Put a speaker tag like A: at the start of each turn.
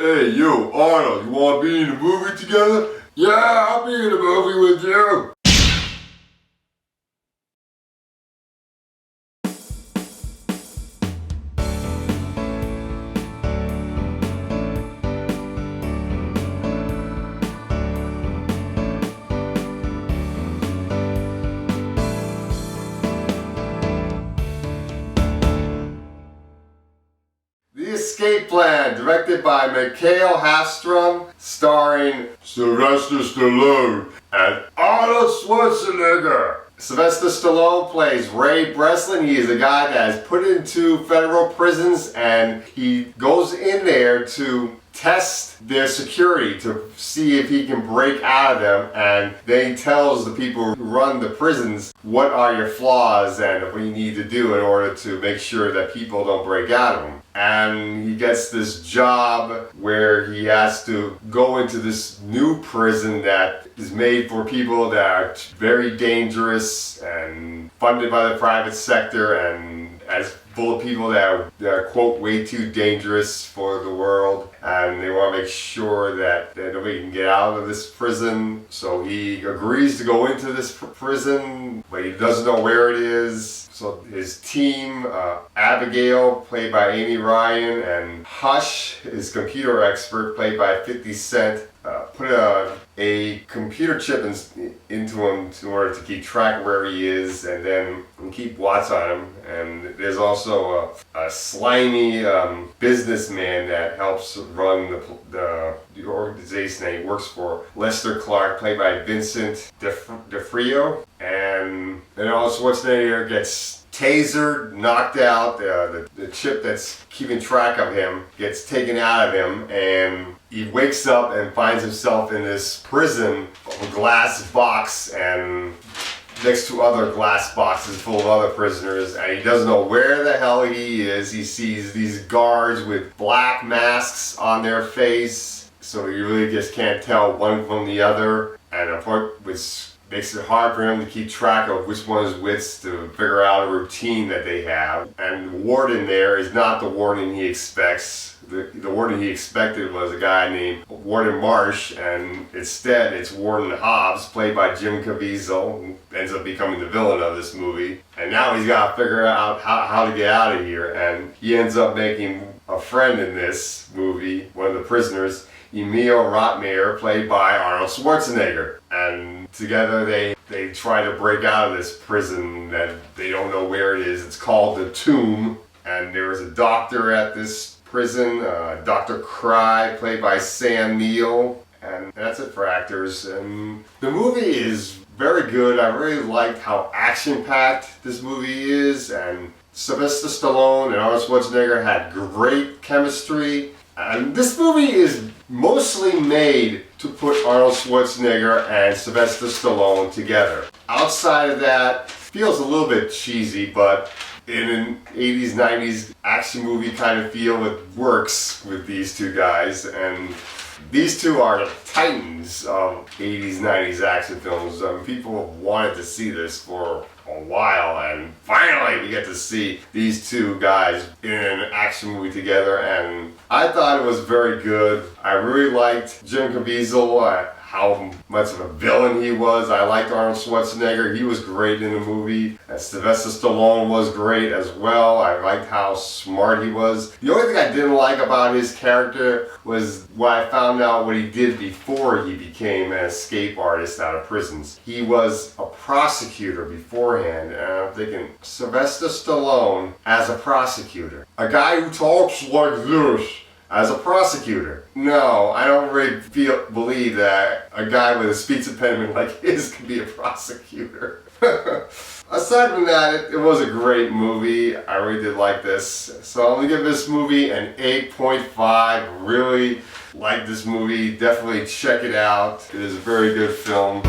A: Hey, yo, Arnold, you wanna be in the movie together? Yeah, I'll be in the movie with you. The Escape Plan, directed by Mikael Hafstrom, starring Sylvester Stallone and Arnold Schwarzenegger. Sylvester Stallone plays Ray Breslin. He is a guy that is put into federal prisons, and he goes in there to test their security to see if he can break out of them, and then he tells the people who run the prisons what are your flaws and what you need to do in order to make sure that people don't break out of them. And he gets this job where he has to go into this new prison that is made for people that are very dangerous and funded by the private sector, and as full of people that are quote way too dangerous for the world, and they want to make sure that nobody can get out of this prison. So he agrees to go into this prison, but he doesn't know where it is. So his team, Abigail, played by Amy Ryan, and Hush, his computer expert, played by 50 Cent, put a computer chip into him in order to keep track of where he is and then keep watch on him. And there's also a slimy businessman that helps run the organization that he works for, Lester Clark, played by Vincent D'Onofrio. And then Arnold Schwarzenegger gets tasered, knocked out, the chip that's keeping track of him gets taken out of him, and he wakes up and finds himself in this prison, a glass box, and next to other glass boxes full of other prisoners, and he doesn't know where the hell he is. He sees these guards with black masks on their face, so he really just can't tell one from the other, and which makes it hard for him to keep track of which one is which, to figure out a routine that they have. And the warden there is not the warden he expects. The warden he expected was a guy named Warden Marsh, and instead it's Warden Hobbs, played by Jim Caviezel, who ends up becoming the villain of this movie. And now he's got to figure out how to get out of here, and he ends up making a friend in this movie, one of the prisoners, Emil Rotmeyer, played by Arnold Schwarzenegger. And together they try to break out of this prison that they don't know where it is. It's called the Tomb. And there was a doctor at this prison, Dr. Cry, played by Sam Neill. And that's it for actors. And the movie is very good. I really liked how action-packed this movie is. And Sylvester Stallone and Arnold Schwarzenegger had great chemistry. And this movie is mostly made to put Arnold Schwarzenegger and Sylvester Stallone together. Outside of that, feels a little bit cheesy, but in an 80s, 90s action movie kind of feel, it works with these two guys. And these two are the titans of 80s, 90s action films. People have wanted to see this for a while, and finally we get to see these two guys in an action movie together, and I thought it was very good. I really liked Jim Caviezel, how much of a villain he was. I liked Arnold Schwarzenegger. He was great in the movie. And Sylvester Stallone was great as well. I liked how smart he was. The only thing I didn't like about his character was what I found out what he did before he became an escape artist out of prisons. He was a prosecutor beforehand, and I'm thinking, Sylvester Stallone as a prosecutor, a guy who talks like this, as a prosecutor. No, I don't really believe that a guy with a speech impediment like his could be a prosecutor. Aside from that, it was a great movie. I really did like this. So I'm gonna give this movie an 8.5. Really like this movie. Definitely check it out. It is a very good film.